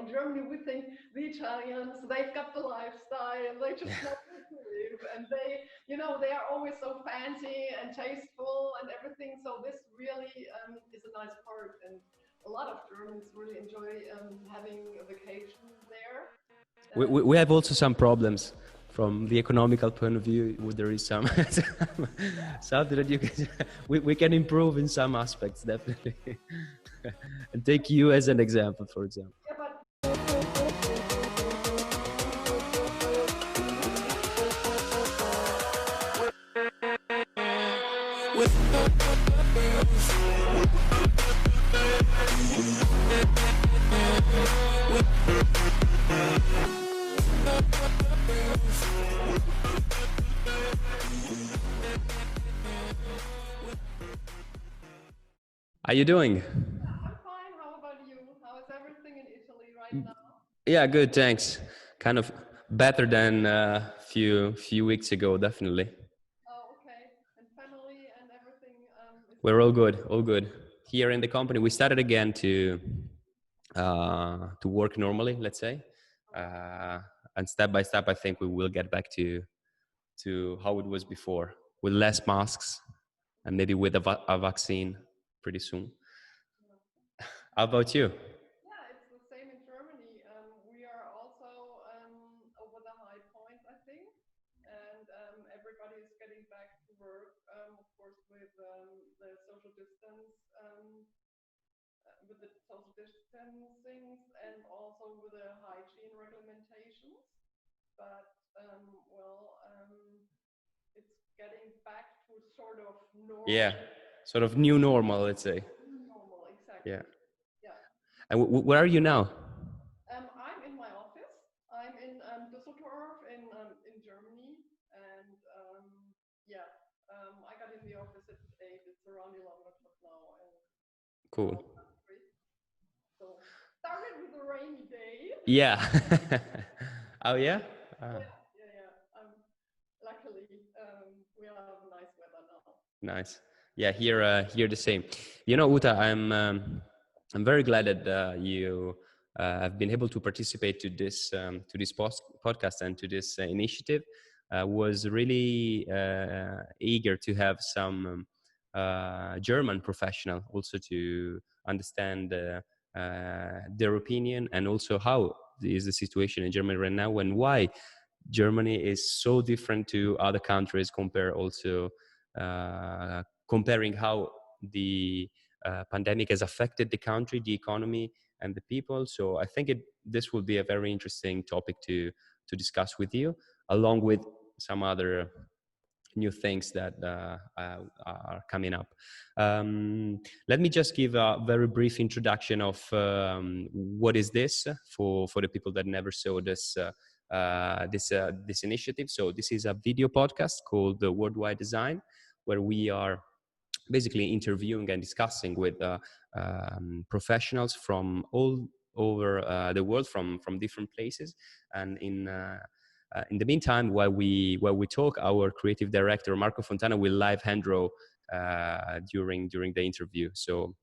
in Germany we think the Italians, they've got the lifestyle, they just know how to live, and they are always so fancy and tasteful and everything. So this really is a nice part, and a lot of Germans really enjoy having a vacation there. We have also some problems from the economical point of view. There is some something that we can improve in some aspects, definitely. And take you as an example, for example. Yeah, but How are you doing? I'm fine. How about you? How is everything in Italy right now? Yeah, good, thanks. Kind of better than a few weeks ago, definitely. Oh, okay. And family and everything is We're all good, all good. Here in the company, we started again to work normally, let's say, and step by step, I think we will get back to how it was before, with less masks and maybe with a vaccine pretty soon. How about you? Yeah, it's the same in Germany. We are also over the high point, I think, and everybody is getting back to work. Of course, with the social distance, with the social distancing, and also with the hygiene regulations. But it's getting back to sort of normal. Yeah, sort of new normal, let's say. Normal, Yeah. exactly. Yeah. And where are you now? I'm in my office. I'm in Düsseldorf in Germany, and yeah, I got in the office at 8. It's around 11 o'clock now, and Cool. so started with a rainy day. Yeah. Oh yeah. Yeah. Luckily, we have nice weather now. Nice. Yeah, here the same. You know, Uta, I'm very glad that you have been able to participate to this podcast and to this initiative. Was really eager to have some German professional also to understand their opinion, and also how is the situation in Germany right now, and why Germany is so different to other countries, comparing how the pandemic has affected the country, the economy, and the people. So I think this will be a very interesting topic to discuss with you, along with some other new things that are coming up. Let me just give a very brief introduction of what is this for the people that never saw this initiative. So this is a video podcast called the Worldwide Design, where we are basically interviewing and discussing with professionals from all over the world, from different places. And in the meantime, while we talk, our creative director Marco Fontana will live hand draw during the interview. So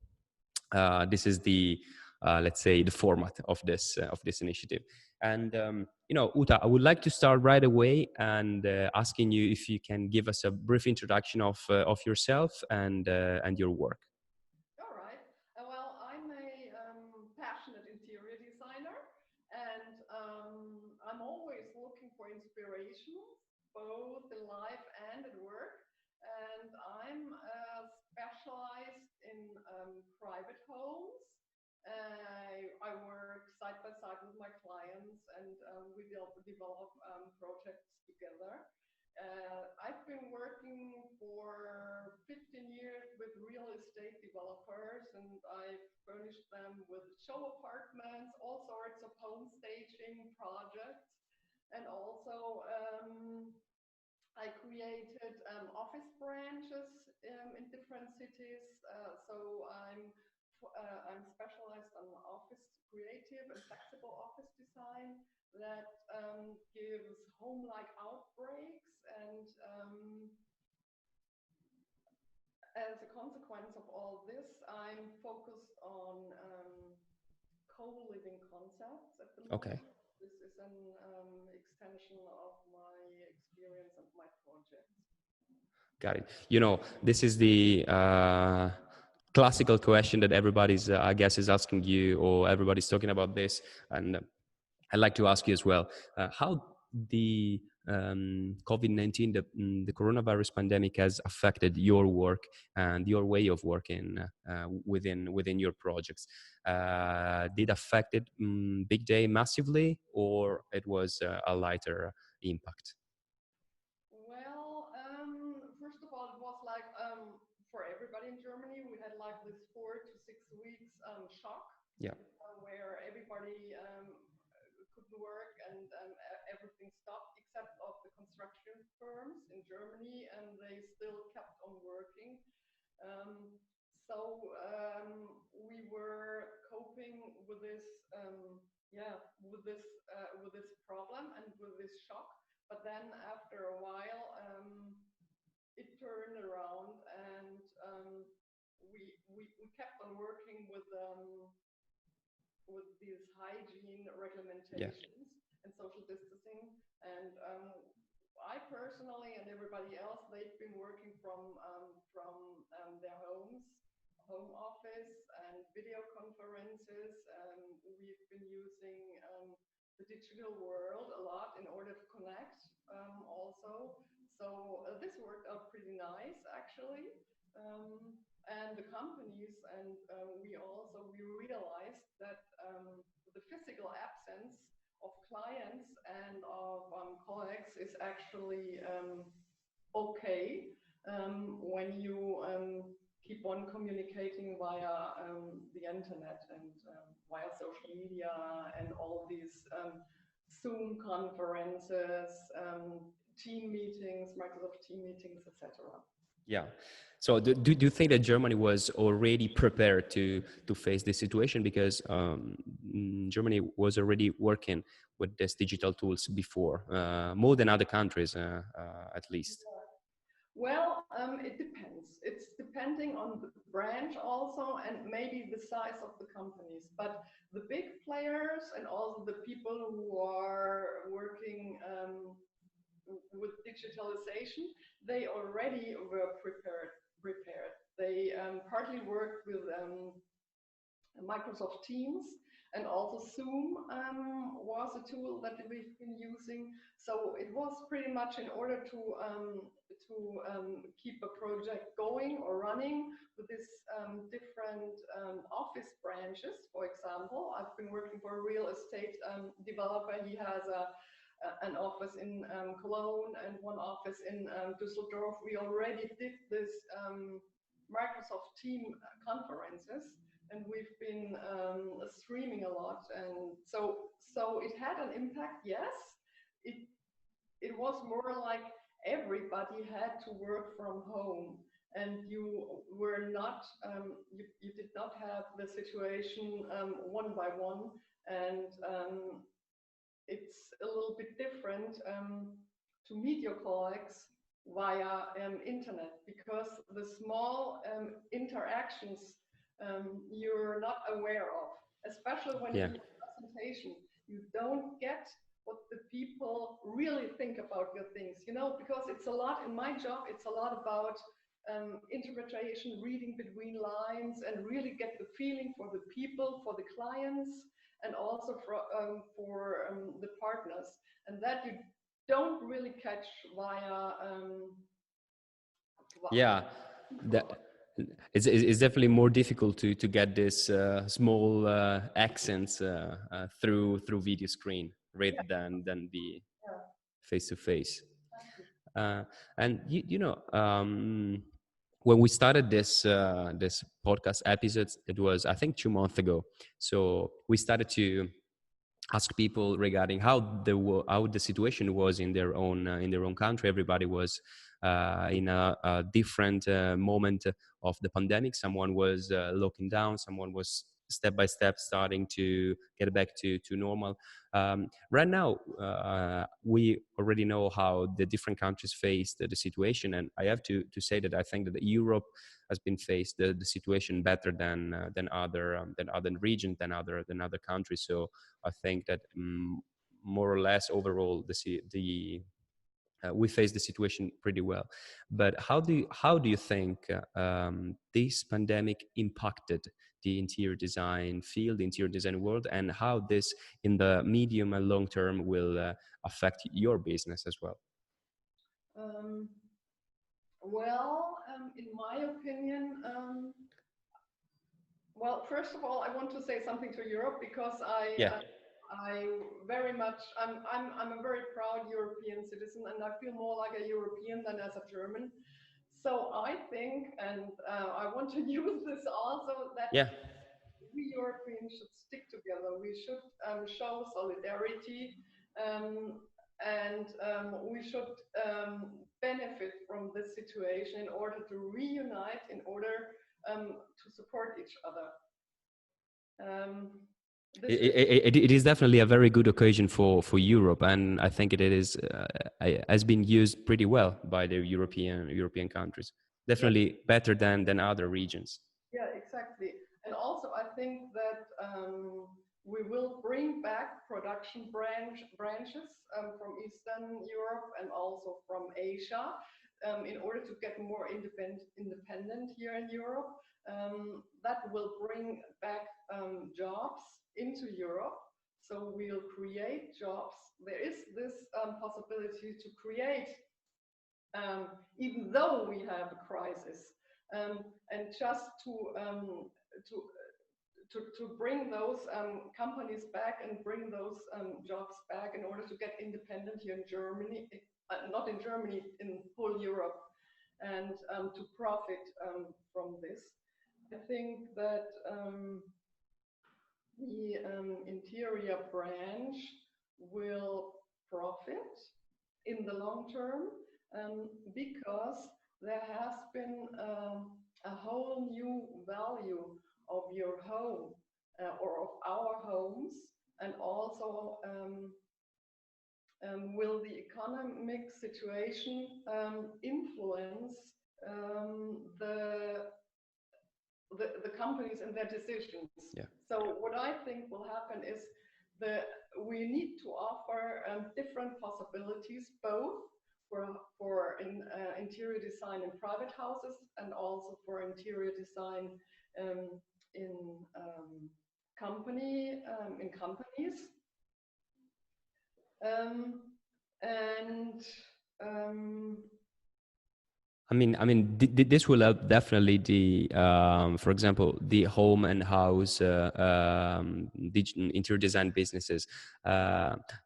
this is the let's say the format of this initiative. And Uta, I would like to start right away and asking you if you can give us a brief introduction of yourself and your work. All right. Well, I'm a passionate interior designer, and I'm always looking for inspirations, both in life and at work. And I'm specialized in private homes. I work side by side with my clients, and we develop projects together. I've been working for 15 years with real estate developers, and I've furnished them with show apartments, all sorts of home staging projects, and also I created office branches in different cities. So I'm specialized on office creative and flexible office design that gives home-like outbreaks, and as a consequence of all this, I'm focused on co-living concepts at the Okay. moment. This is an extension of my experience and my projects. Got it. You know, this is the classical question that everybody's, I guess, is asking you, or everybody's talking about this. And I'd like to ask you as well, how the COVID-19, the coronavirus pandemic, has affected your work and your way of working within your projects. Did affect it big day massively, or it was a lighter impact? Well, first of all, it was like for everybody in Germany, we had like this 4 to 6 weeks shock Yeah. where everybody couldn't work and everything stopped except of the construction firms in Germany, and they still kept on working. Um, we were coping with this, yeah, with this problem and with this shock. But then after a while, it turned around, and we kept on working with these hygiene Yeah. regulations and social distancing. And I personally and everybody else, they've been working from their homes, home office, and video conferences. We've been using the digital world a lot in order to connect also. So this worked out pretty nice, actually. And the companies and we realized that the physical absence of clients and of colleagues is actually okay when you keep on communicating via the internet and via social media and all these Zoom conferences, team meetings, Microsoft team meetings, etc. Yeah. So do you think that Germany was already prepared to face this situation, because Germany was already working with these digital tools before, more than other countries, at least? Well, it depends. It's depending on the branch also, and maybe the size of the companies. But the big players and also the people who are working with digitalization, they already were prepared. They partly worked with Microsoft Teams, and also Zoom was a tool that we've been using. So it was pretty much in order to keep a project going or running with this different office branches. For example, I've been working for a real estate developer. He has an office in Cologne and one office in Düsseldorf. We already did this Microsoft team conferences, and we've been streaming a lot, and so it had an impact. Yes, it it was more like everybody had to work from home, and you were not you did not have the situation one by one, and it's a little bit different to meet your colleagues via internet, because the small interactions you're not aware of, especially when you Yeah. do a presentation. You don't get what the people really think about your things, because it's a lot in my job. It's a lot about interpretation, reading between lines, and really get the feeling for the people, for the clients, and also for the partners, and that you don't really catch via Yeah. That it's definitely more difficult to get this small accents through video screen rather yeah, than be yeah, face to face. exactly. And when we started this podcast episodes, it was, I think, 2 months ago. So we started to ask people regarding how the situation was in their own country. Everybody was in a different moment of the pandemic. Someone was locking down, someone was step by step starting to get back to normal. Right now, we already know how the different countries face the situation, and I have to say that I think that Europe has been faced the situation better than other regions, than other countries. So I think that more or less overall we face the situation pretty well. But how do you think this pandemic impacted the interior design field, the interior design world, and how this in the medium and long term will affect your business as well? Um, well, in my opinion, well, first of all, I want to say something to Europe because Yeah, I very much I'm a very proud European citizen, and I feel more like a European than as a German. So I think, and I want to use this also, that yeah. we Europeans should stick together. We should show solidarity, um, and we should benefit from this situation in order to reunite, in order to support each other. Um, this is It is definitely a very good occasion for Europe, and I think it is has been used pretty well by the European countries. yeah, Definitely better than other regions. yeah, exactly. And also, I think that we will bring back production branches from Eastern Europe and also from Asia in order to get more independent here in Europe. That will bring back jobs into Europe. So we'll create jobs. There is this possibility to create, even though we have a crisis, and just to to bring those companies back and bring those jobs back in order to get independent here in Germany, not in Germany, in whole Europe, and to profit from this. I think that the interior branch will profit in the long term, because there has been a whole new value of your home, or of our homes, and also will the economic situation influence the companies and their decisions. Yeah. So what I think will happen is that we need to offer different possibilities, both interior design in private houses and also for interior design in companies. And This will help definitely for example, the home and house interior design businesses.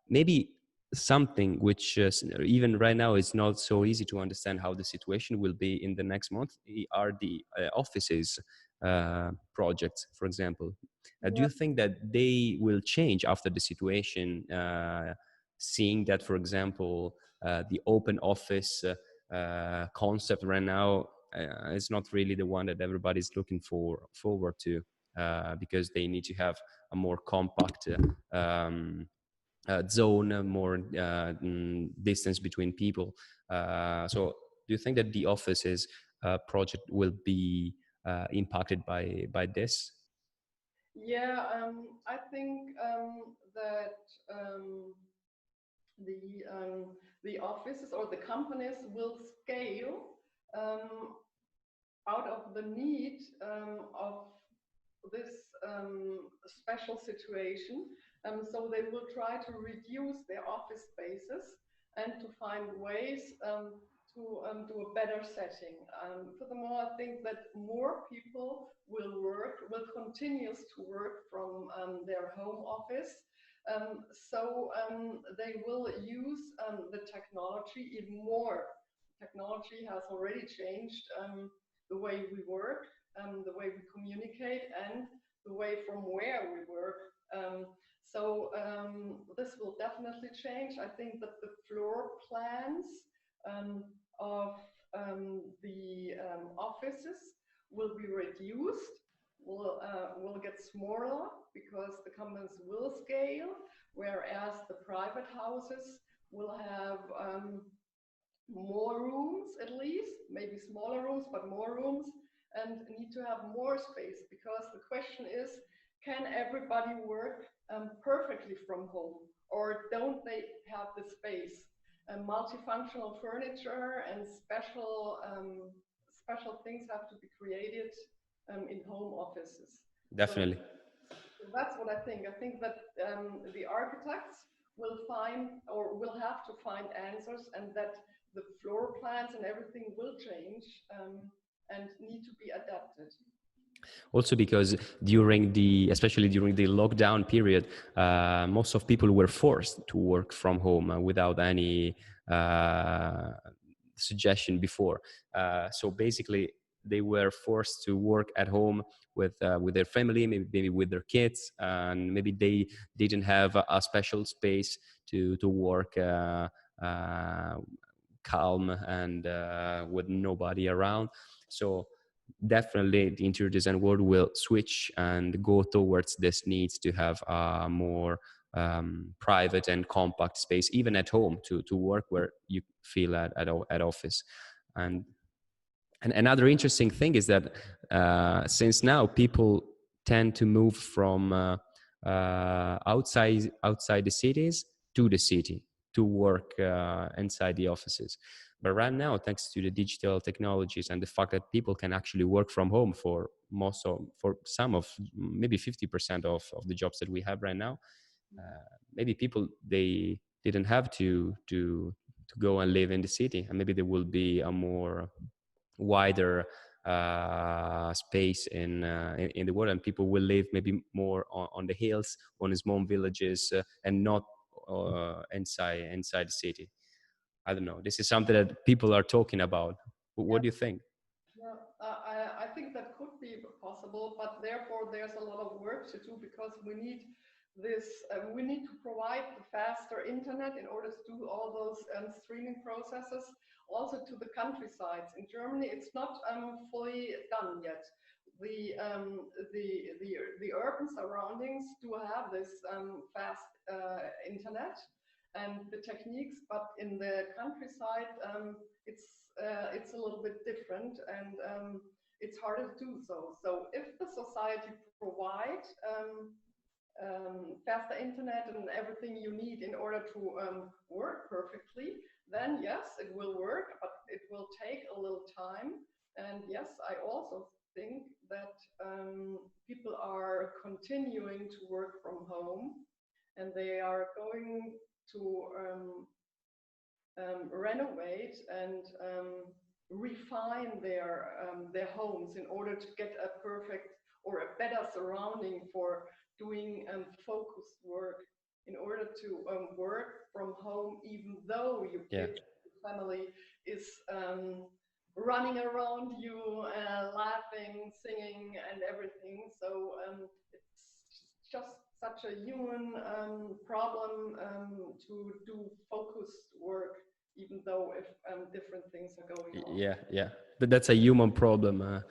Maybe something which even right now is not so easy to understand how the situation will be in the next month are the offices projects, for example. Do yeah, you think that they will change after the situation, seeing that, for example, the open office concept right now is not really the one that everybody's looking forward to, because they need to have a more compact zone, more distance between people. So do you think that the offices project will be impacted by this? yeah, I think that the the offices or the companies will scale out of the need of this special situation. So they will try to reduce their office spaces and to find ways to do a better setting. Furthermore, I think that more people will continue to work from their home office. So they will use the technology even more. Technology has already changed the way we work, the way we communicate, and the way from where we work. This will definitely change. I think that the floor plans of the offices will be reduced. will get smaller because the companies will scale, whereas the private houses will have more rooms, at least, maybe smaller rooms, but more rooms, and need to have more space, because the question is, can everybody work perfectly from home, or don't they have the space? Multifunctional furniture and special things have to be created in home offices. Definitely. So that's what I think. I think that the architects will find, or will have to find answers, and that the floor plans and everything will change and need to be adapted. Also because especially during the lockdown period, most of people were forced to work from home without any suggestion before. So basically, they were forced to work at home with their family, maybe with their kids, and maybe they didn't have a special space to work calm and with nobody around. So definitely the interior design world will switch and go towards this needs to have a more private and compact space, even at home, to work where you feel at office. And another interesting thing is that since now people tend to move from outside the cities to the city to work inside the offices. But right now, thanks to the digital technologies and the fact that people can actually work from home for some of maybe 50% of the jobs that we have right now, maybe people, they didn't have to go and live in the city, and maybe there will be a more wider space in the world, and people will live maybe more on the hills, on small villages, and not inside the city. I don't know. This is something that people are talking about. What do you think? Yeah, I think that could be possible, but therefore there's a lot of work to do, because we need this. We need to provide the faster internet in order to do all those streaming processes, also to the countrysides. In Germany, it's not fully done yet. The urban surroundings do have this fast internet and the techniques, but in the countryside, it's a little bit different, and it's harder to do so. So if the society provide faster internet and everything you need in order to work perfectly, then yes, it will work, but it will take a little time. And yes, I also think that people are continuing to work from home, and they are going to renovate and refine their homes in order to get a perfect or a better surrounding for doing focused work, in order to work from home, even though your kids, your family is running around you, laughing, singing, and everything. So it's just such a human problem to do focused work, even though if different things are going on. Yeah, but that's a human problem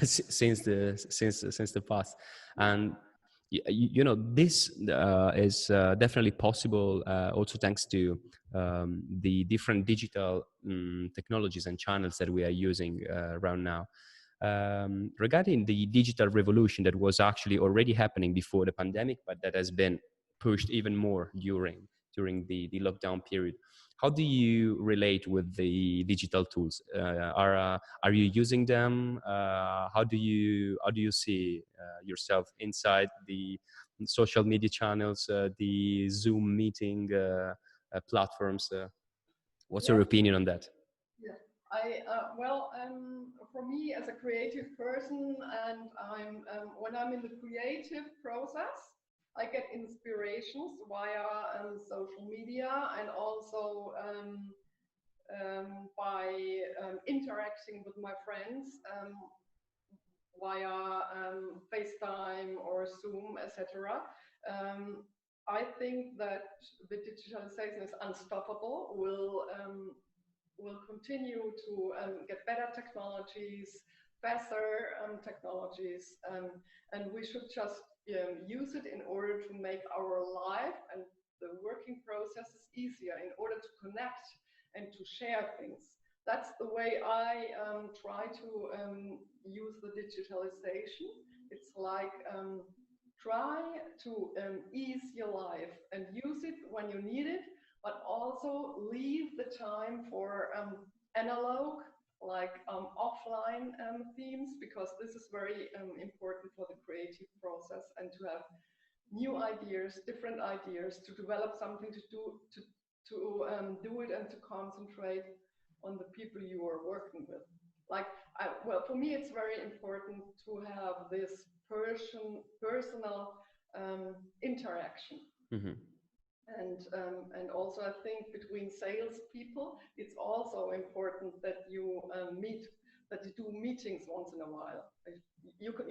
since the past. And this is definitely possible also thanks to the different digital technologies and channels that we are using around now. Regarding the digital revolution that was actually already happening before the pandemic, but that has been pushed even more during the lockdown period. How do you relate with the digital tools? Are you using them? How do you see yourself inside the social media channels, the Zoom meeting platforms? What's your opinion on that? Yeah, for me as a creative person, and when I'm in the creative process, I get inspirations via social media, and also by interacting with my friends via FaceTime or Zoom, etc. I think that the digitalization is unstoppable. Will continue to get better technologies, faster technologies, and we should just use it in order to make our life and the working processes easier, in order to connect and to share things. That's the way I try to use the digitalization. It's like try to ease your life and use it when you need it, but also leave the time for analog, like offline themes, because this is very important for the creative process, and to have new ideas, different ideas, to develop something, to do it, and to concentrate on the people you are working with. Like, well, for me, it's very important to have this personal interaction. Mm-hmm. And also, I think between salespeople, it's also important that you that you do meetings once in a while. You can,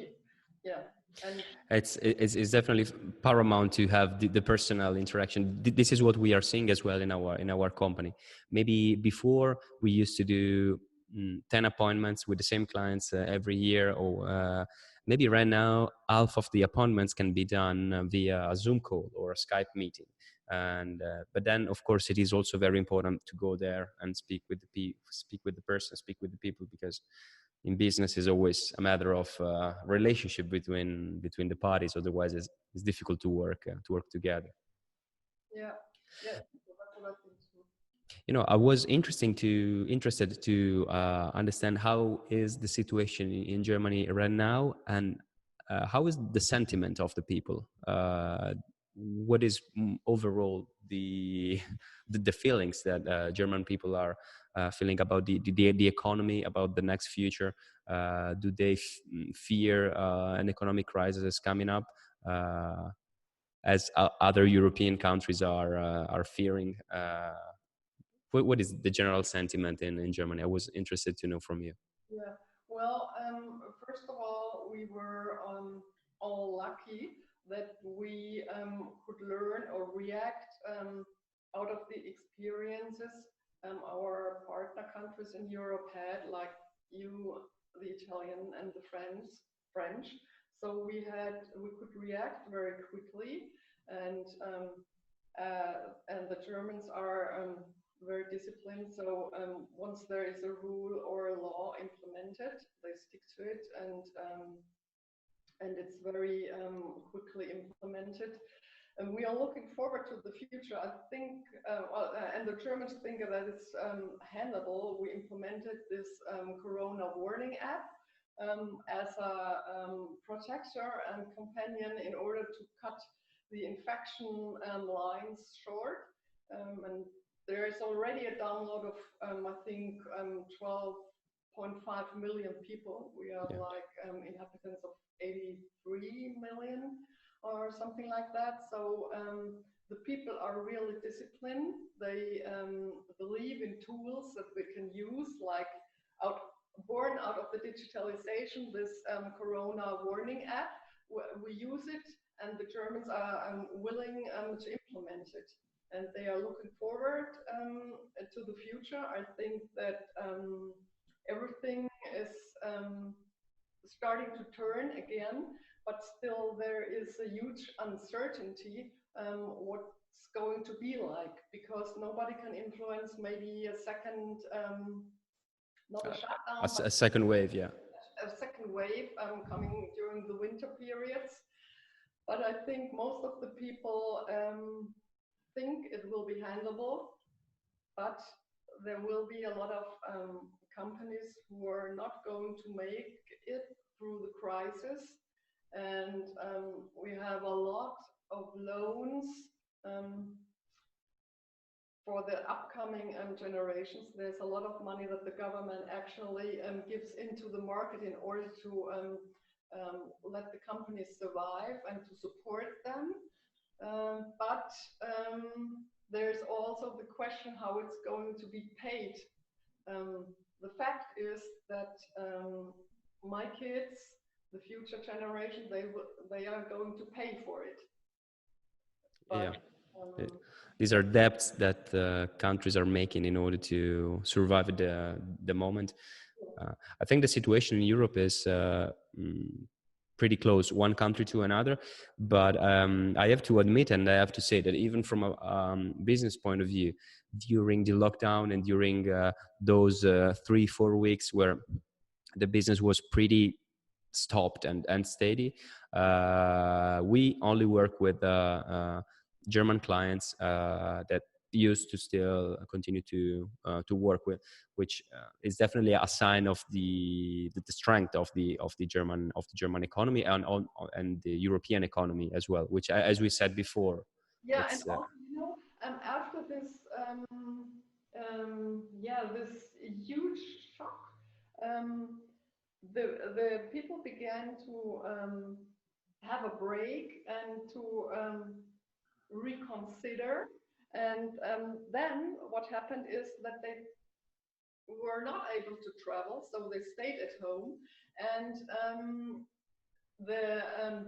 yeah. And it's definitely paramount to have the personal interaction. This is what we are seeing as well in our company. Maybe before we used to do 10 appointments with the same clients every year, or maybe right now half of the appointments can be done via a Zoom call or a Skype meeting. And but then of course it is also very important to go there and speak with the person, speak with the people, because in business is always a matter of relationship between the parties. Otherwise it's difficult to work together. Yeah, that's what I think too. I was interested to understand how is the situation in Germany right now, and how is the sentiment of the people. What is overall the the feelings that German people are feeling about the economy, about the next future? Do they fear an economic crisis is coming up, as other European countries are fearing? What is the general sentiment in Germany? I was interested to know from you. Yeah. Well, first of all, we were all lucky that we could learn or react out of the experiences our partner countries in Europe had, like the Italian and the French. So we could react very quickly, and the Germans are very disciplined. So once there is a rule or a law implemented, they stick to it, and it's very quickly implemented. And we are looking forward to the future. I think, and the Germans think that it's handleable. We implemented this Corona warning app as a protector and companion in order to cut the infection lines short. And there is already a download of, I think, 12.5 million people. We are like inhabitants of 83 million or something like that. So the people are really disciplined. They believe in tools that we can use, like born out of the digitalization, this Corona warning app. We use it, and the Germans are willing to implement it. And they are looking forward to the future. I think that everything is starting to turn again, but still there is a huge uncertainty what's going to be like, because nobody can influence maybe a second, not a shutdown, a second wave, yeah. A second wave coming during the winter periods. But I think most of the people think it will be handleable, but there will be a lot of companies who are not going to make it through the crisis, and we have a lot of loans for the upcoming generations. There's a lot of money that the government actually gives into the market in order to let the companies survive and to support them. But there's also the question how it's going to be paid. The fact is that my kids, the future generation, they are going to pay for it. But, these are debts that countries are making in order to survive the moment. I think the situation in Europe is pretty close, one country to another. But I have to admit, and I have to say that even from a business point of view, during the lockdown and during those 3-4 weeks where the business was pretty stopped and steady, we only work with German clients that used to still continue to work with, which is definitely a sign of the strength of the German economy and the European economy as well, which, as we said before, Yeah, and it's also, after this, this huge shock, um, the people began to have a break and to reconsider. And then what happened is that they were not able to travel, so they stayed at home. And the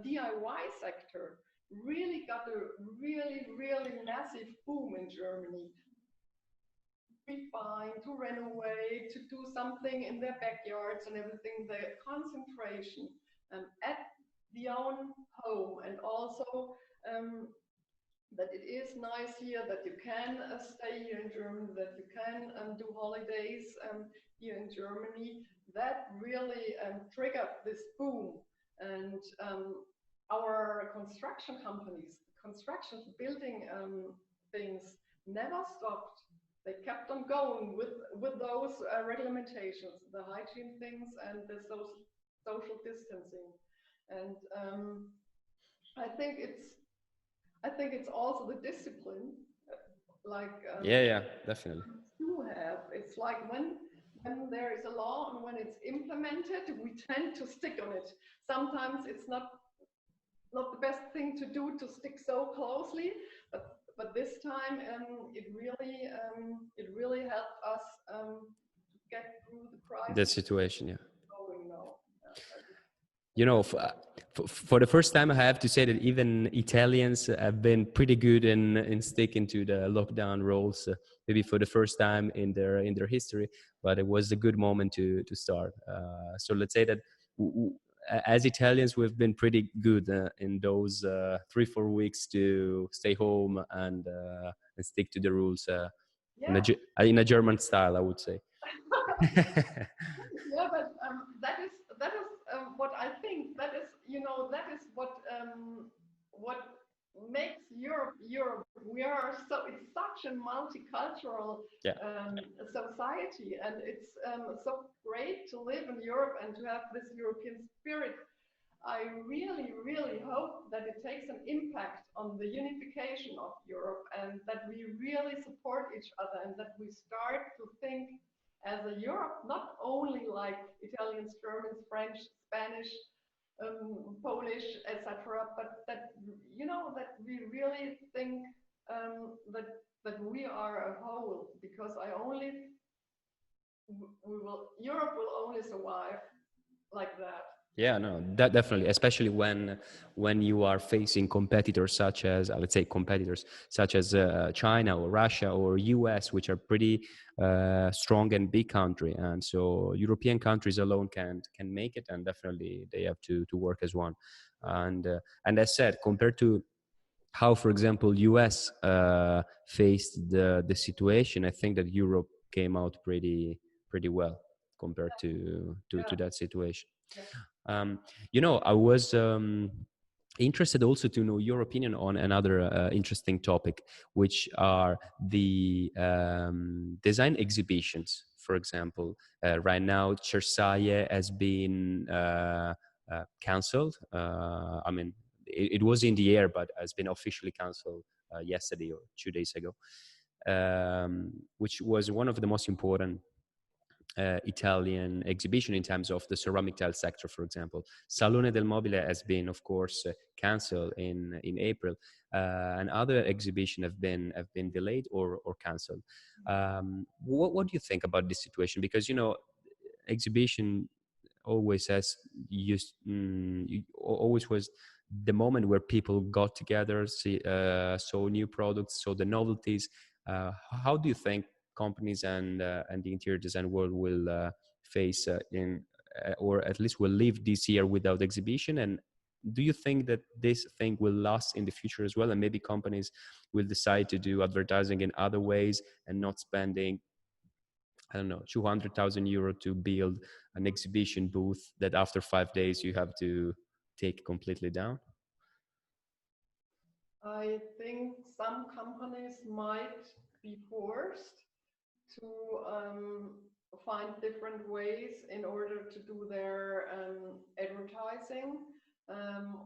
DIY sector really got a really massive boom in Germany. Refine, to renovate, to do something in their backyards and everything. The concentration at the own home, and also that it is nice here, that you can stay here in Germany, that you can do holidays here in Germany. That really triggered this boom. And our construction companies, construction building things never stopped. They kept on going with those regulations, the hygiene things and the social distancing. And I think it's also the discipline, like yeah, definitely. to have. It's like when there is a law and when it's implemented, we tend to stick on it. Sometimes it's not the best thing to do to stick so closely, but this time it really helped us to get through the crisis. That situation, yeah. Going now. You know, for the first time, I have to say that even Italians have been pretty good in sticking to the lockdown rules. Maybe for the first time in their history, but it was a good moment to start. So let's say that as Italians, we've been pretty good in those 3-4 weeks to stay home and stick to the rules in a German style, I would say. Yeah, but that is what I think. That is what makes Europe. We are it's such a multicultural society, and it's so great to live in Europe and to have this European spirit. I really hope that it takes an impact on the unification of Europe, and that we really support each other, and that we start to think as a Europe, not only like Italians, Germans, French, Spanish, Polish, etc., but that that we really think that we are a whole, because Europe will only survive like that. Yeah, no, that definitely, especially when you are facing competitors such as, let's say, China or Russia or US, which are pretty strong and big country, and so European countries alone can make it, and definitely they have to work as one. And as said, compared to how, for example, US faced the situation, I think that Europe came out pretty well compared to that situation. I was interested also to know your opinion on another interesting topic, which are the design exhibitions. For example, right now, Cersaie has been cancelled. I mean, it was in the air, but has been officially cancelled yesterday or 2 days ago, which was one of the most important Italian exhibition in terms of the ceramic tile sector, for example. Salone del Mobile has been, of course, cancelled in April, and other exhibitions have been delayed or cancelled. What do you think about this situation? Because exhibition always has always was the moment where people got together, saw new products, saw the novelties. How do you think companies and the interior design world will face in or at least will leave this year without exhibition? And do you think that this thing will last in the future as well, and maybe companies will decide to do advertising in other ways and not spending, I don't know, 200,000 euro to build an exhibition booth that after 5 days you have to take completely down? I think some companies might be forced to find different ways in order to do their advertising,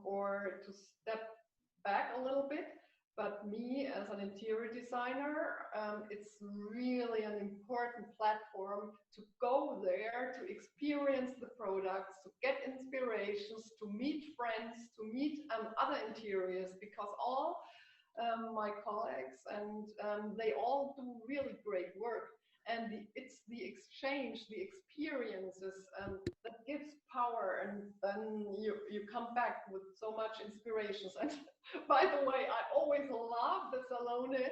or to step back a little bit. But me, as an interior designer, it's really an important platform to go there, to experience the products, to get inspirations, to meet friends, to meet other interiors, because all my colleagues and they all do really great work. And it's the exchange, the experiences that gives power, and then you come back with so much inspirations. And by the way, I always love the Salone,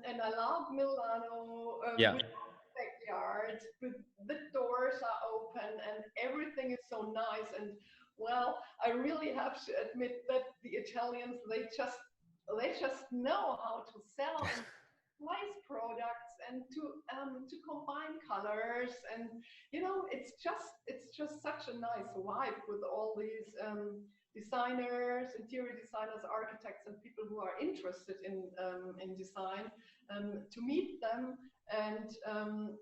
and I love Milano, Yeah. with backyard, the doors are open and everything is so nice. And well, I really have to admit that the Italians, they just know how to sell and place products, and to combine colors. And it's just such a nice vibe with all these designers, interior designers, architects, and people who are interested in design, to meet them. And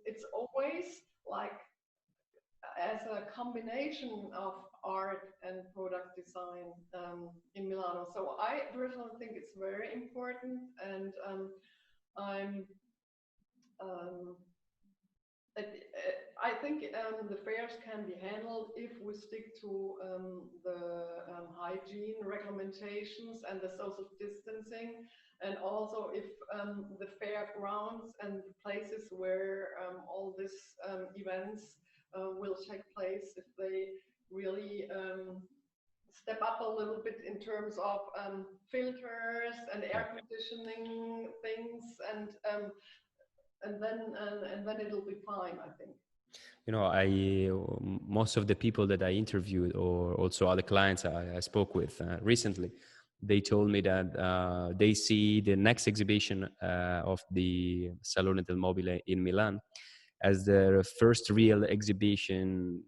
it's always like as a combination of art and product design in Milano. So I personally think it's very important. And I'm um, I think the fairs can be handled if we stick to the hygiene regulations and the social distancing, and also if the fairgrounds and the places where all these events will take place, if they really step up a little bit in terms of filters and air conditioning things, and then it'll be fine, I think. Most of the people that I interviewed, or also other clients I spoke with recently, they told me that they see the next exhibition of the Salone del Mobile in Milan as the first real exhibition,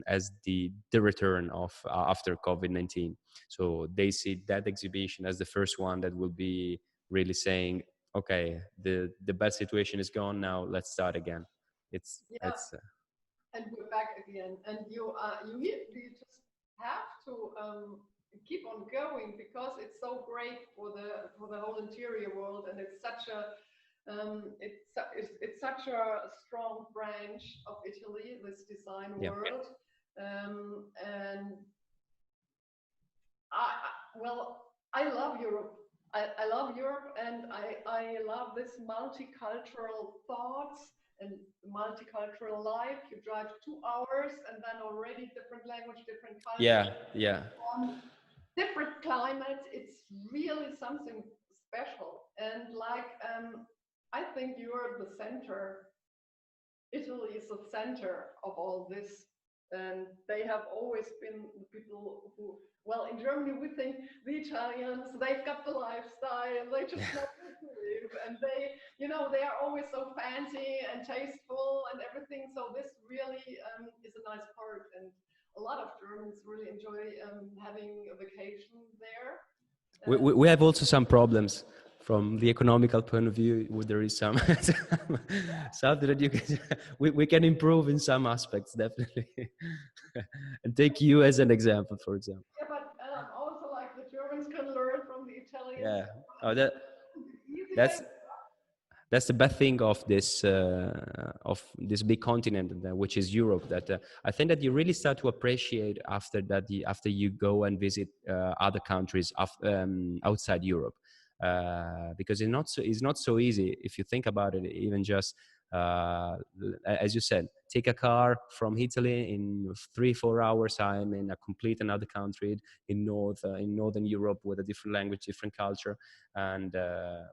as the return of after COVID-19. So they see that exhibition as the first one that will be really saying, okay, the bad situation is gone now, let's start again. It's Yeah, it's and we're back again. And you just have to keep on going, because it's so great for the whole interior world, and it's such a strong branch of Italy, this design Yeah. world. And well, I love Europe. I love Europe, and I love this multicultural thoughts and multicultural life. You drive 2 hours and then already different language, different culture, Yeah. different climates. It's really something special. And like, I think you're the center. Italy is the center of all this. And they have always been the people who, well, in Germany, we think the Italians, they've got the lifestyle, they just know how to live. And they are always so fancy and tasteful and everything. So this really is a nice part. And a lot of Germans really enjoy having a vacation there. We have also some problems from the economical point of view. There is some something that you can we can improve in some aspects, definitely. And take you as an example, for example. Yeah, but also like the Germans can learn from the Italians. Yeah. Oh, that Easier. that's that's the bad thing of this big continent, which is Europe. That I think that you really start to appreciate after that. After you go and visit other countries outside Europe, because it's not so easy if you think about it. Even just as you said, take a car from Italy in 3-4 hours. I'm in a complete another country in northern Europe with a different language, different culture, and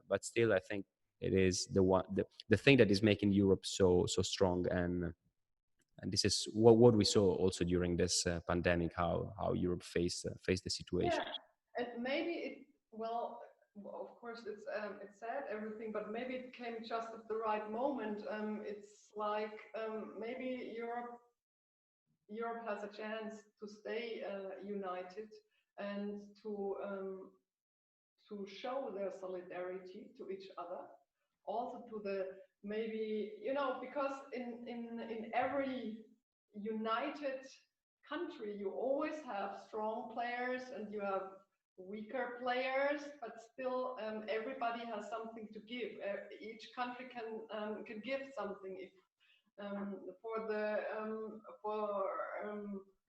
but still, I think it is the thing that is making Europe so strong, And this is what we saw also during this pandemic, how Europe faced the situation. Yeah, and maybe it, well, of course it's sad everything, but maybe it came just at the right moment. It's like maybe Europe has a chance to stay united and to show their solidarity to each other, also to the, maybe, because in every united country you always have strong players and you have weaker players, but still everybody has something to give. Each country can give something. If for the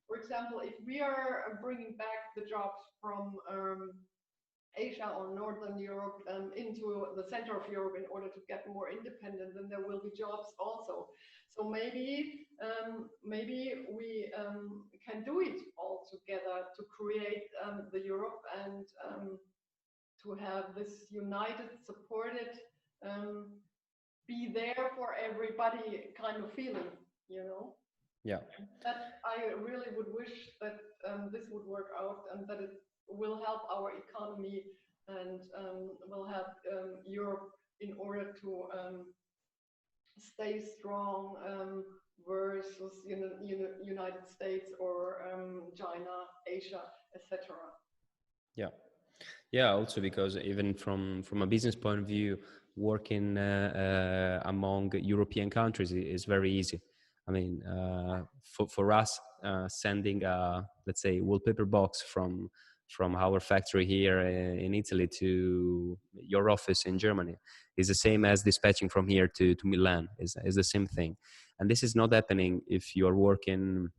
for example, if we are bringing back the jobs from Asia or Northern Europe into the center of Europe in order to get more independent, then there will be jobs also. So maybe we can do it all together to create the Europe and to have this united, supported, be there for everybody kind of feeling, Yeah. That I really would wish that this would work out and that it will help our economy and will help Europe in order to stay strong versus United States or China, Asia, etc. Yeah. Yeah, also because even from a business point of view, working among European countries is very easy. I mean, for us, sending a, let's say, wallpaper box from our factory here in Italy to your office in Germany is the same as dispatching from here to Milan. Is the same thing, and this is not happening if you are working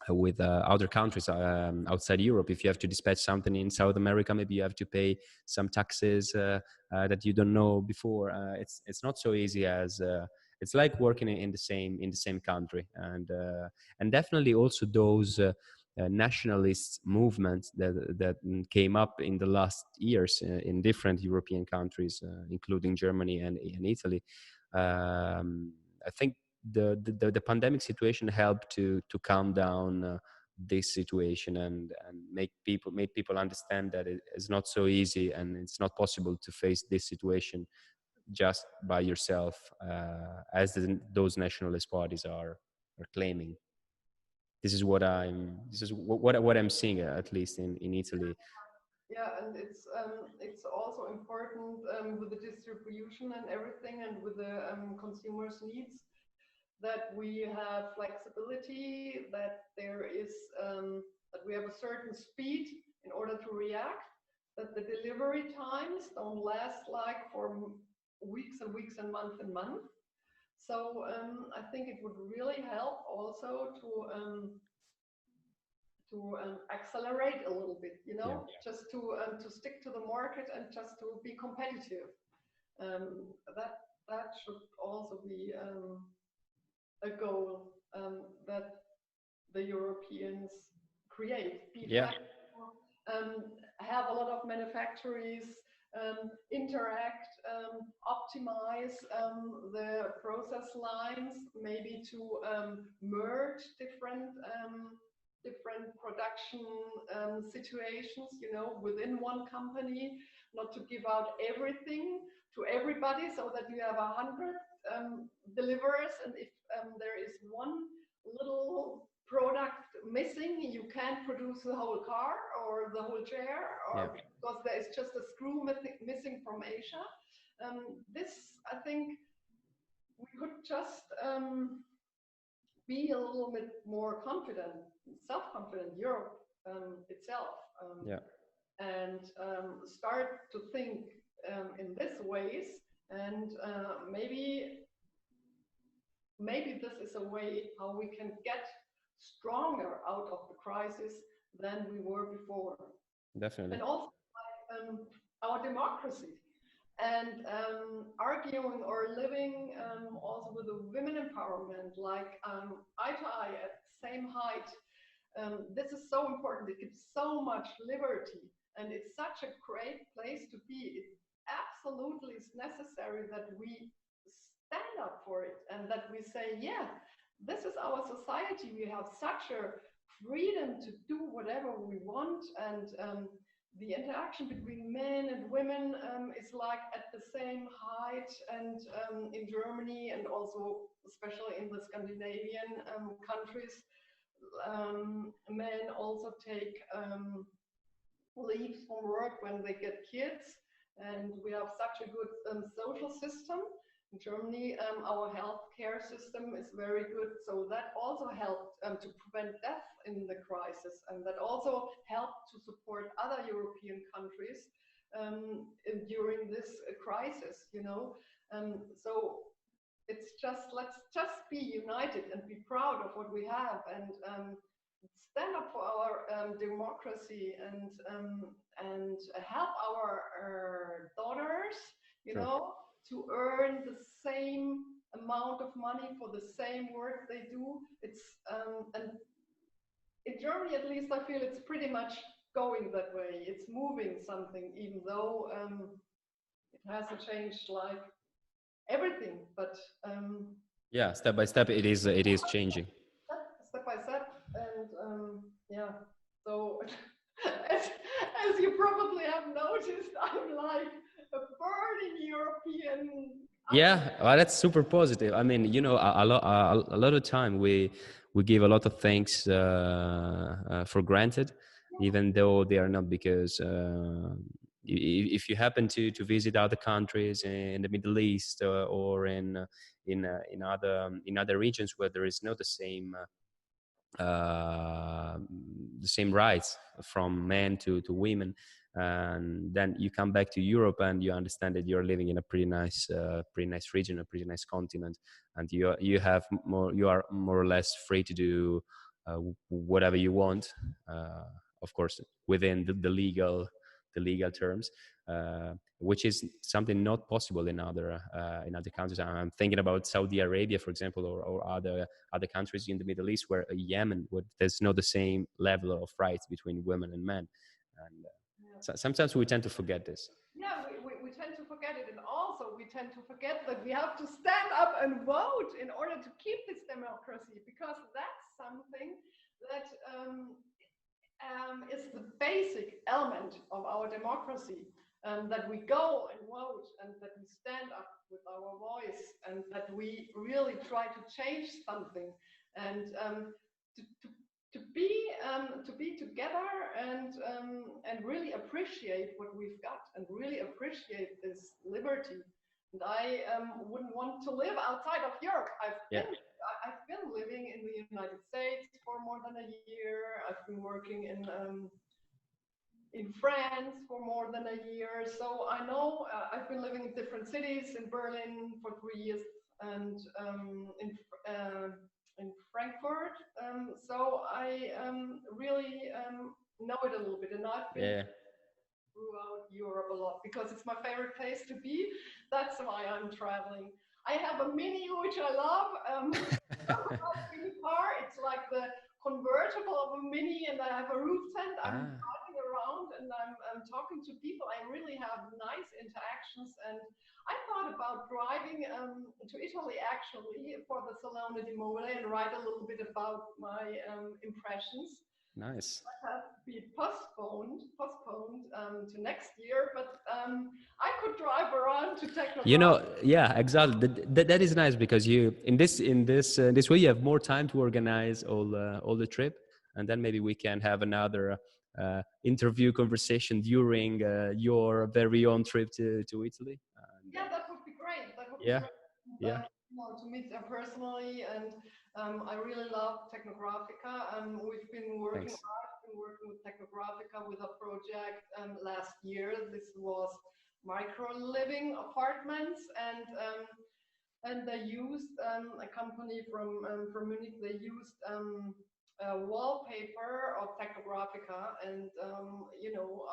with other countries outside Europe. If you have to dispatch something in South America, maybe you have to pay some taxes that you don't know before. It's not so easy as it's like working in the same country, and definitely also those nationalist movements that came up in the last years in different European countries, including Germany and Italy. I think the pandemic situation helped to calm down this situation and make people understand that it is not so easy and it's not possible to face this situation just by yourself, as those nationalist parties are claiming. This is what I'm seeing, at least in Italy. Yeah, and it's also important with the distribution and everything, and with the consumers' needs, that we have flexibility, that there is that we have a certain speed in order to react, that the delivery times don't last like for weeks and weeks and months. So I think it would really help also to accelerate a little bit, Yeah. just to stick to the market and just to be competitive. That should also be a goal that the Europeans create. Be Yeah. flexible, have a lot of manufacturers, interact, optimize the process lines, maybe to merge different production situations, within one company, not to give out everything to everybody, so that you have 100 deliverers, and if there is one little product missing, you can't produce the whole car or the whole chair, or Yeah. because there is just a screw missing from Asia. This, I think, we could just be a little bit more confident, self-confident, Europe itself, Yeah. and start to think in this ways, and maybe this is a way how we can get stronger out of the crisis than we were before. Definitely. And also our democracy, and arguing or living also with the women empowerment, like eye to eye at the same height. This is so important. It gives so much liberty, and it's such a great place to be. It absolutely is necessary that we stand up for it and that we say, yeah, this is our society. We have such a freedom to do whatever we want, and the interaction between men and women is like at the same height, and in Germany, and also especially in the Scandinavian countries, men also take leaves from work when they get kids, and we have such a good social system. In Germany, our healthcare system is very good, so that also helped to prevent death in the crisis, and that also helped to support other European countries during this crisis. So it's just, let's just be united and be proud of what we have, and stand up for our democracy, and help our daughters, Sure. to earn the same amount of money for the same work they do. It's and in Germany, at least, I feel it's pretty much going that way. It's moving something, even though it hasn't changed like everything, but Yeah, step by step, it is changing. step by step, and yeah. So as, as you probably have noticed, I'm like a burning European. Yeah, well, that's super positive. I mean, a lot of time we give a lot of things for granted, even though they are not, because if you happen to visit other countries in the Middle East, or in other regions where there is not uh, the same rights from men to women, and then you come back to Europe and you understand that you're living in a pretty nice region, a pretty nice continent, and you are more or less free to do whatever you want, uh, of course within the legal terms, which is something not possible in other countries. I'm thinking about Saudi Arabia, for example, or other countries in the Middle East, where Yemen, where there's not the same level of rights between women and men, and Yeah. sometimes we tend to forget this. Yeah, we tend to forget it, and also we tend to forget that we have to stand up and vote in order to keep this democracy, because that's something that is the basic element of our democracy. That we go and vote, and that we stand up with our voice, and that we really try to change something, and to, to, to be together, and really appreciate what we've got, and really appreciate this liberty. And I wouldn't want to live outside of Europe. Yeah. I've been living in the United States for more than a year. I've been working in France for more than a year. So I know, I've been living in different cities, in Berlin for 3 years, and in Frankfurt. So I really know it a little bit, and I've been Yeah. throughout Europe a lot because it's my favorite place to be. That's why I'm traveling. I have a Mini, which I love. Mini car. It's like the convertible of a Mini, and I have a roof tent. I'm Ah. driving around, and I'm talking to people. I really have nice interactions, and I thought about driving to Italy actually for the Salone di Mole and write a little bit about my impressions. Nice. Has been postponed to next year, but I could drive around to Tecnografica. Yeah, exactly. That is nice, because you in this way you have more time to organize all the trip, and then maybe we can have another interview conversation during your very own trip to Italy. And, Yeah, that would be great. That would be yeah, great. yeah. To meet them personally, and I really love Tecnografica. We've been working Thanks. hard, been working with Tecnografica with a project last year. This was micro living apartments, and they used a company from Munich. They used wallpaper of Tecnografica, and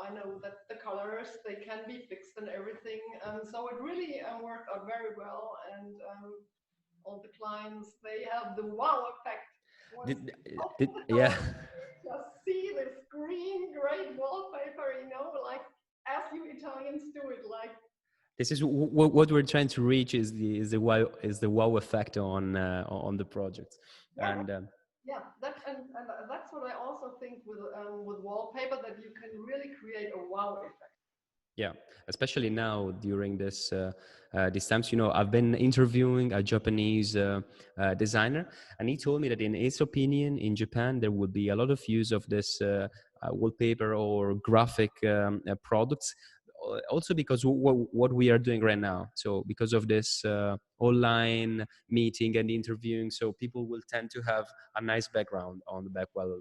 I know that the colors, they can be fixed and everything. So it really worked out very well, and all the clients, they have the wow effect once Did, they open did, the door. yeah. Just see this green, great wallpaper, like as you Italians do it, like This is what we're trying to reach is the wow effect on the project. Yeah, And yeah. And that's what I also think with wallpaper, that you can really create a wow effect. yeah, especially now during these times, I've been interviewing a Japanese designer, and he told me that in his opinion, in Japan, there will be a lot of use of this wallpaper or graphic products. Also because what we are doing right now. So because of this online meeting and interviewing, so people will tend to have a nice background on the back while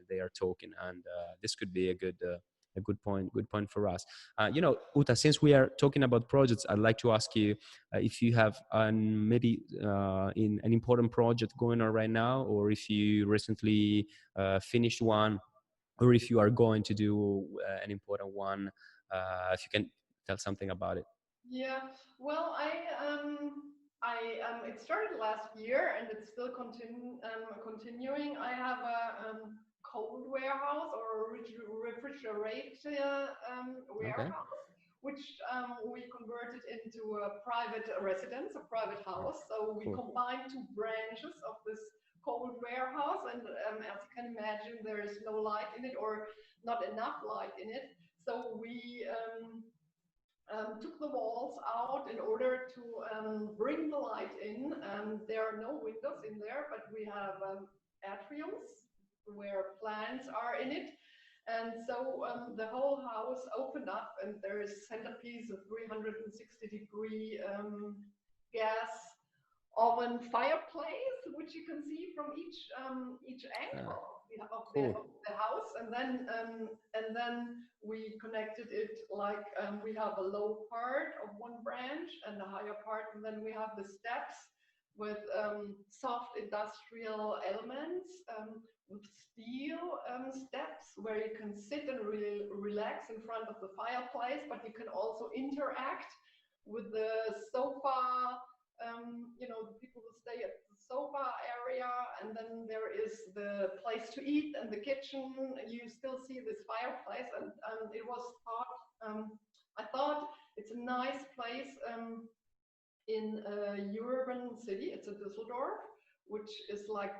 they are talking, and this could be a good point for us. Uta, since we are talking about projects, I'd like to ask you if you have maybe in an important project going on right now, or if you recently finished one, or if you are going to do an important one, if you can tell something about it. Yeah, well, it started last year and it's still continuing. I have a cold warehouse or refrigerator Okay, warehouse, which we converted into a private residence, a private house. So we cool. combined two branches of this cold warehouse, and as you can imagine, there is no light in it, or not enough light in it. So we took the walls out in order to bring the light in. There are no windows in there, but we have atriums where plants are in it. And so the whole house opened up, and there is centerpiece of 360-degree gas oven fireplace, which you can see from each angle of Cool. the house, and then we connected it like we have a low part of one branch and a higher part, and then we have the steps with soft industrial elements, with steel steps where you can sit and really relax in front of the fireplace, but you can also interact with the sofa. The people will stay at the sofa area, and then there is the place to eat and the kitchen. You still see this fireplace, and it was thought. I thought it's a nice place in a urban city. It's a Düsseldorf, which is like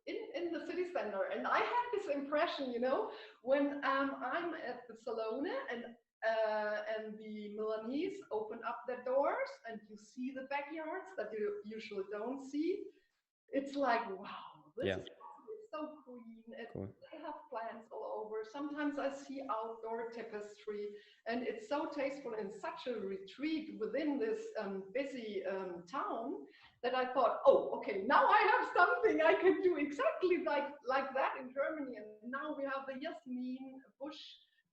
in the city center. And I had this impression, when I'm at the Salone and the Milanese open up their doors and you see the backyards that you usually don't see. It's like, wow, this Yeah. is so green. Cool. They have plants all over. Sometimes I see outdoor tapestry, and it's so tasteful and such a retreat within this busy town that I thought, oh, okay, now I have something I can do exactly like that in Germany. And now we have the Yasmin bush,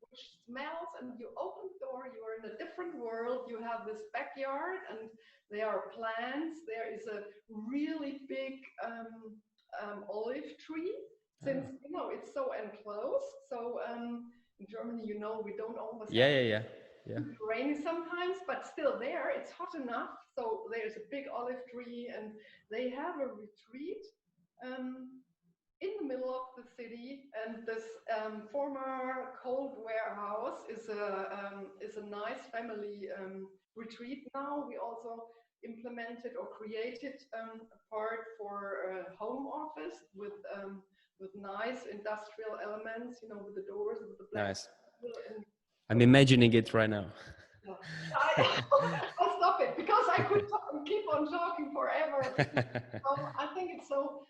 which smells, and you open the door, you are in a different world. You have this backyard, and there are plants. There is a really big olive tree, since it's so enclosed. So in Germany, we don't always have rainy sometimes, but still there it's hot enough. So there's a big olive tree, and they have a retreat in the middle of the city. And this former cold warehouse is a nice family retreat. Now we also implemented or created a part for home office with nice industrial elements, with the doors, with the black. Nice. And I'm imagining it right now. yeah. I'll stop it because I could keep on talking forever. I think it's so.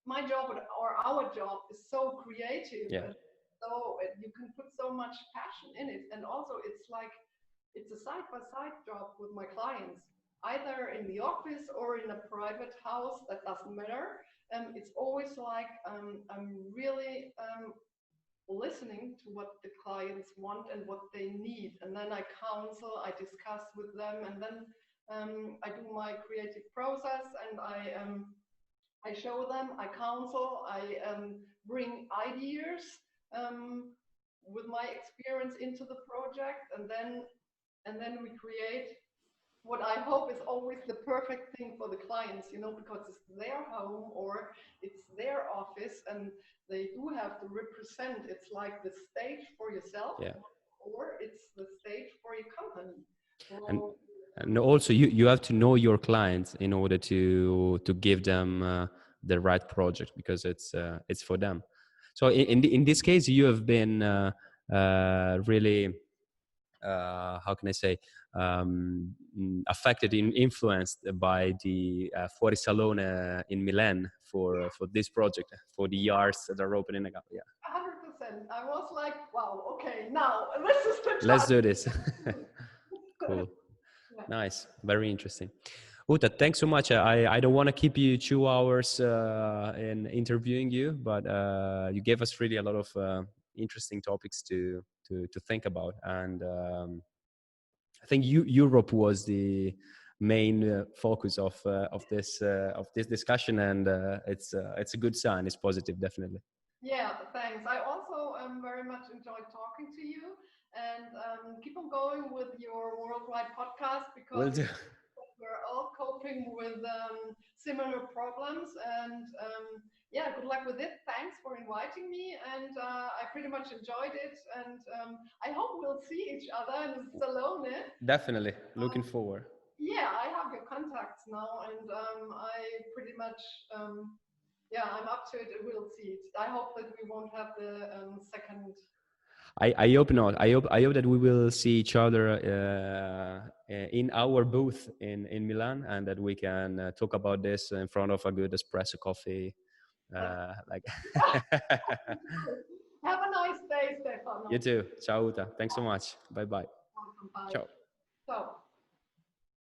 My job or our job is so creative, Yeah. and so you can put so much passion in it, and also it's a side-by-side job with my clients, either in the office or in a private house. That doesn't matter. It's always like I'm really listening to what the clients want and what they need, and then I counsel, I discuss with them, and then I do my creative process, and I show them, I counsel, I bring ideas with my experience into the project, and then we create what I hope is always the perfect thing for the clients, because it's their home or it's their office, and they do have to represent. It's like the stage for yourself, Yeah. or it's the stage for your company. and Well, and also you have to know your clients in order to give them the right project, because it's for them. So in this case you have been really how can I say, affected and influenced by the Fuori Salone in Milan for this project, for the yards that are opening up. Yeah, 100%. I was like, wow, okay, now this is the let's time. do this. Cool. Yeah. Nice. Very interesting. Uta, thanks so much. I don't want to keep you 2 hours in interviewing you, but you gave us really a lot of interesting topics to think about. And I think Europe was the main focus of this discussion, and it's a good sign. It's positive, definitely. Yeah, thanks. I also very much enjoyed talking to you, and keep on going with your worldwide podcast Will because do. we're all coping with similar problems. And yeah, good luck with it. Thanks for inviting me, and I pretty much enjoyed it. And I hope we'll see each other in Salone. Definitely. Looking forward. Yeah, I have your contacts now, and I pretty much yeah, I'm up to it. We'll see it. I hope that we won't have the second. I hope not. I hope that we will see each other in our booth in Milan, and that we can talk about this in front of a good espresso coffee. Like Have a nice day, Stefano. you too. Ciao, Uta. Thanks so much. Bye bye. Welcome. Bye. Ciao. So.